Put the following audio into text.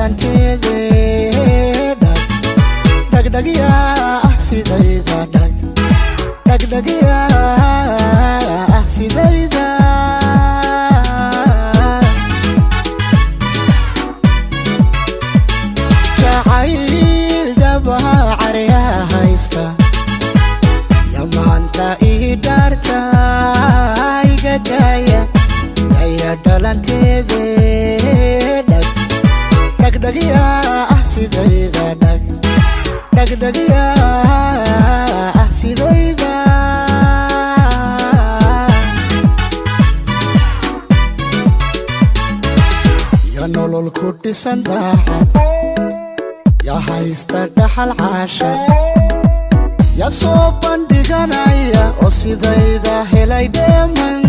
dhalanteede dhagdhagya sidayda dhagdhagya sidayda jacayl dabaha caryaha haysta yamaanta ii dhaarta iga daaya daya dhalanteede dhagdhagya sidayda dhagdhagya sidayda ya nolol ku dhisan daacad ya haysta dhaxal caasha ya soo bandhiganaya oo sidayda helay dheeman